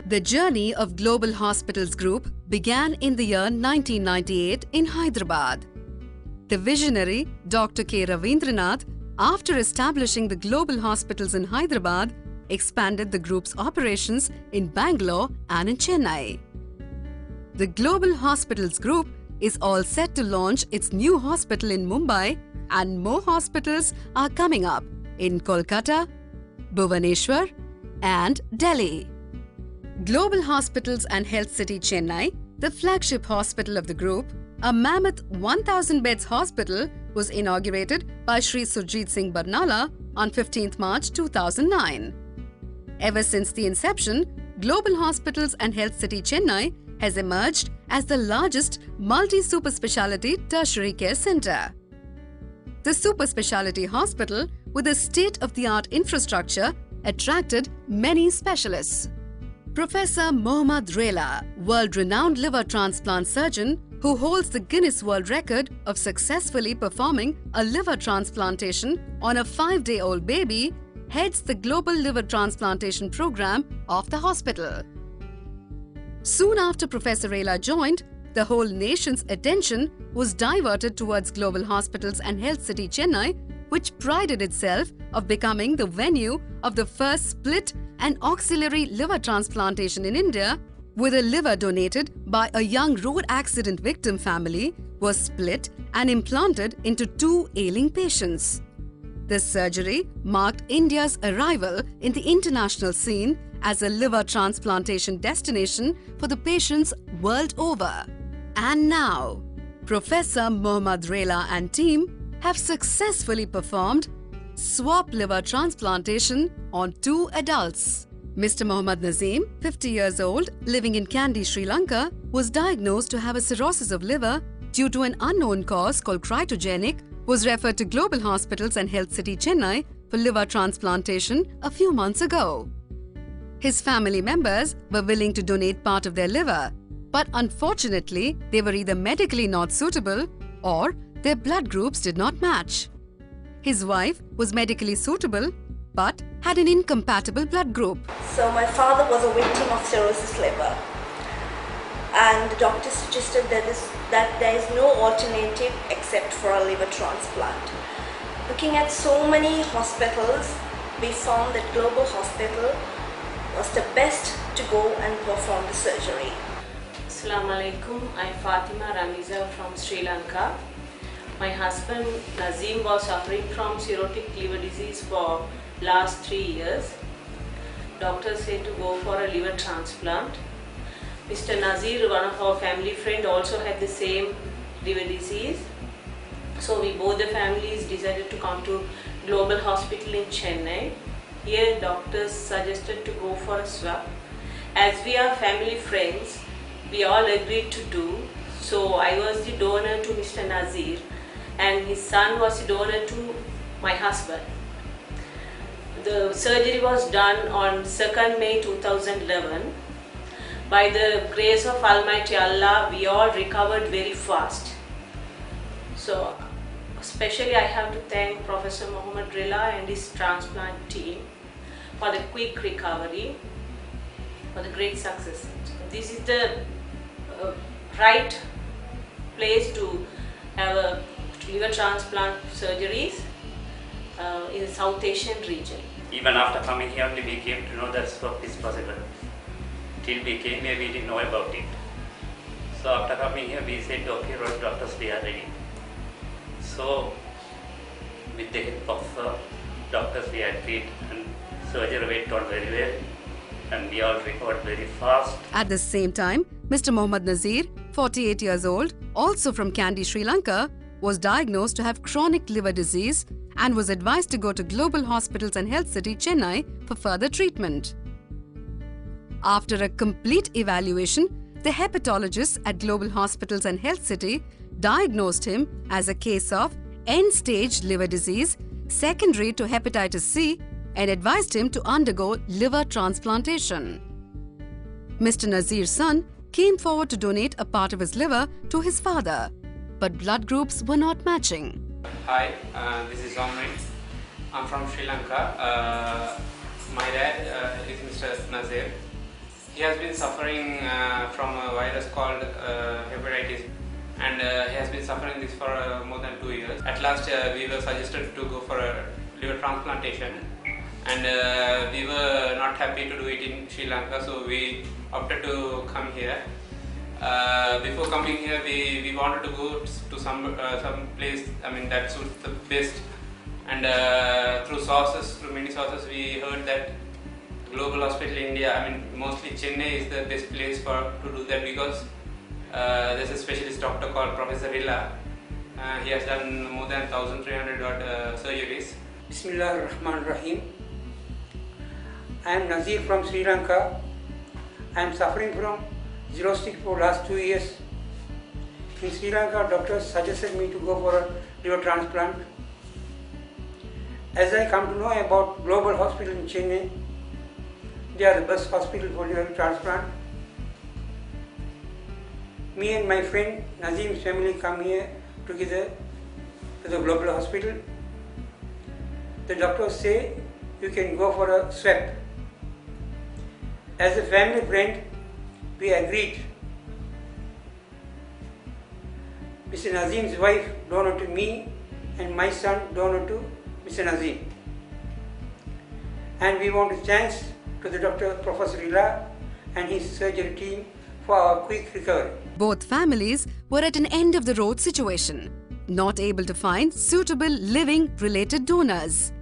The journey of Global Hospitals Group began in the year 1998 in Hyderabad. The visionary Dr. K. Ravindranath, after establishing the Global Hospitals in Hyderabad, expanded the group's operations in Bangalore and in Chennai. The Global Hospitals Group is all set to launch its new hospital in Mumbai, and more hospitals are coming up in Kolkata, Bhubaneswar and Delhi. Global Hospitals and Health City Chennai, the flagship hospital of the group, a mammoth 1,000 beds hospital, was inaugurated by Shri Surjit Singh Barnala on 15th March 2009. Ever since the inception, Global Hospitals and Health City Chennai has emerged as the largest multi-super speciality tertiary care center. The super speciality hospital, with a state-of-the-art infrastructure, attracted many specialists. Professor Mohammad Rela, world-renowned liver transplant surgeon who holds the Guinness World Record of successfully performing a liver transplantation on a 5-day-old baby, heads the global liver transplantation program of the hospital. Soon after Professor Rela joined, the whole nation's attention was diverted towards Global Hospitals and Health City Chennai, which prided itself of becoming the venue of the first split and auxiliary liver transplantation in India, with a liver donated by a young road accident victim family was split and implanted into 2 ailing patients. This surgery marked India's arrival in the international scene as a liver transplantation destination for the patients world over. And now, Professor Mohammad Rela and team have successfully performed swap liver transplantation on 2 adults. Mr. Mohammad Nazim, 50 years old, living in Kandy, Sri Lanka, was diagnosed to have a cirrhosis of liver due to an unknown cause called cryptogenic, was referred to Global Hospitals and Health City Chennai for liver transplantation a few months ago. His family members were willing to donate part of their liver, but unfortunately, they were either medically not suitable or their blood groups did not match. His wife was medically suitable but had an incompatible blood group. So my father was a victim of cirrhosis liver, and the doctor suggested that there is no alternative except for a liver transplant. Looking at so many hospitals, we found that Global Hospital was the best to go and perform the surgery. Assalamu alaikum. I'm Fatima Ramiza from Sri Lanka. My husband Nazim was suffering from cirrhotic liver disease for last 3 years. Doctors said to go for a liver transplant. Mr. Nazir, one of our family friend, also had the same liver disease. So we both the families decided to come to Global Hospital in Chennai. Here doctors suggested to go for a swap. As we are family friends, we all agreed to do. So I was the donor to Mr. Nazir, and his son was the donor to my husband. The surgery was done on 2nd May 2011. By the grace of Almighty Allah, we all recovered very fast. So especially I have to thank Professor Mohammad Rela and his transplant team for the quick recovery, for the great success. This is the right place to have a liver transplant surgeries in the South Asian region. Even after coming here, only we came to know that swap is possible. Till we came here, we didn't know about it. So after coming here, we said, okay, doctors, we are ready. So with the help of doctors, we agreed, and surgery went on very well, and we all recovered very fast. At the same time, Mr. Mohammad Nazir, 48 years old, also from Kandy, Sri Lanka, was diagnosed to have chronic liver disease and was advised to go to Global Hospitals and Health City Chennai for further treatment. After a complete evaluation, the hepatologists at Global Hospitals and Health City diagnosed him as a case of end-stage liver disease secondary to hepatitis C and advised him to undergo liver transplantation. Mr. Nazir's son came forward to donate a part of his liver to his father, but blood groups were not matching. Hi, this is Omri. I'm from Sri Lanka. My dad is Mr. Nazir. He has been suffering from a virus called hepatitis, and he has been suffering this for more than 2 years. At last, we were suggested to go for a liver transplantation, and we were not happy to do it in Sri Lanka, so we opted to come here. Before coming here, we wanted to go to some place, that suits the best. And through many sources, we heard that Global Hospital India, mostly Chennai is the best place to do that, because there's a specialist doctor called Professor Rila. He has done more than 1,300 odd surgeries. Bismillah ar-Rahman ar-Rahim. I am Nazir from Sri Lanka. I am suffering from xerostick for last 2 years. In Sri Lanka, doctors suggested me to go for a liver transplant. As I come to know about Global Hospital in Chennai, they are the best hospital for liver transplant. Me and my friend Nazim's family come here together to the Global Hospital. The doctors say you can go for a swab. As a family friend, we agreed. Mr. Nazim's wife donated to me and my son donated to Mr. Nazim. And we want to thanks to the Dr. Professor Rila and his surgery team for our quick recovery. Both families were at an end of the road situation, not able to find suitable living-related donors.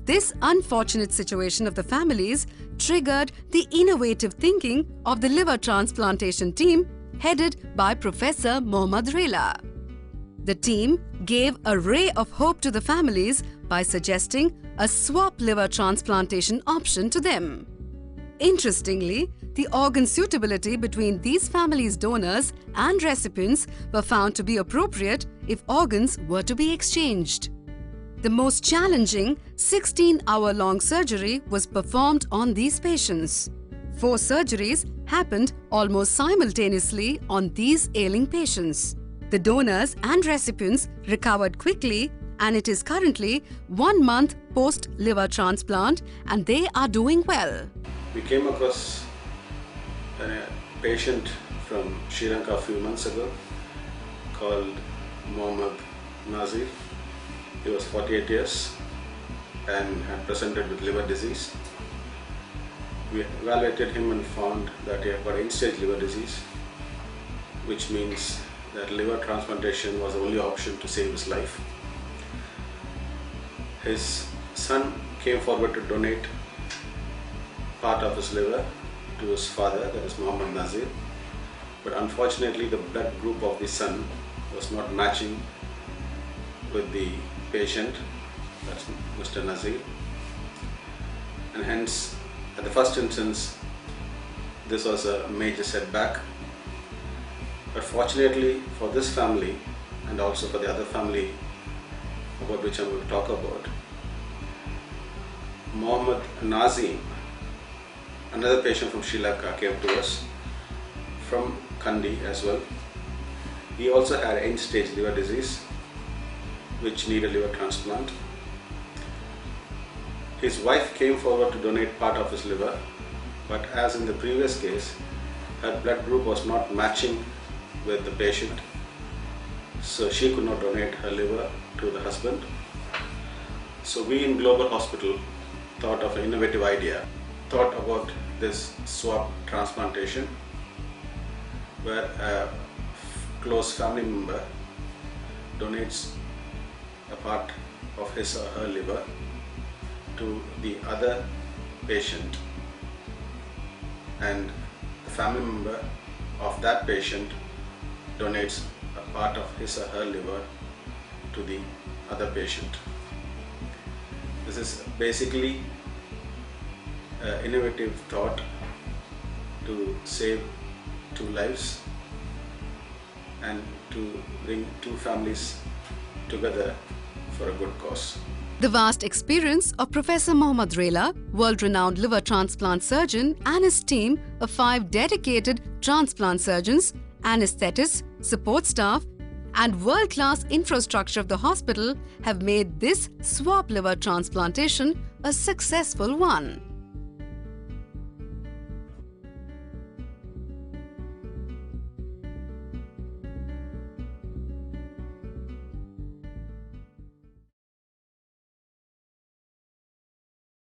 This unfortunate situation of the families triggered the innovative thinking of the liver transplantation team headed by Professor Mohammad Rela. The team gave a ray of hope to the families by suggesting a swap liver transplantation option to them. Interestingly, the organ suitability between these families' donors and recipients were found to be appropriate if organs were to be exchanged. The most challenging 16-hour-long surgery was performed on these patients. 4 surgeries happened almost simultaneously on these ailing patients. The donors and recipients recovered quickly, and it is currently 1 month post-liver transplant, and they are doing well. We came across a patient from Sri Lanka a few months ago called Mohammad Nazir. He was 48 years and had presented with liver disease. We evaluated him and found that he had got end-stage liver disease, which means that liver transplantation was the only option to save his life. His son came forward to donate part of his liver to his father, that is Mohammad Nazir, but unfortunately the blood group of the son was not matching with the patient, that's Mr. Nazir, and hence at the first instance this was a major setback. But fortunately for this family and also for the other family about which I will talk about, Mohammad Nazim, another patient from Sri Lanka, came to us from Kandy as well. He also had end-stage liver disease which needed liver transplant. His wife came forward to donate part of his liver, but as in the previous case, her blood group was not matching with the patient, so she could not donate her liver to the husband. So we in Global Hospital thought of an innovative idea, thought about this swap transplantation, where a close family member donates a part of his or her liver to the other patient, and the family member of that patient donates a part of his or her liver to the other patient. This is basically an innovative thought to save 2 lives and to bring 2 families together for a good cause. The vast experience of Professor Mohammad Rela, world-renowned liver transplant surgeon, and his team of 5 dedicated transplant surgeons, anesthetists, support staff, and world-class infrastructure of the hospital have made this swap liver transplantation a successful one.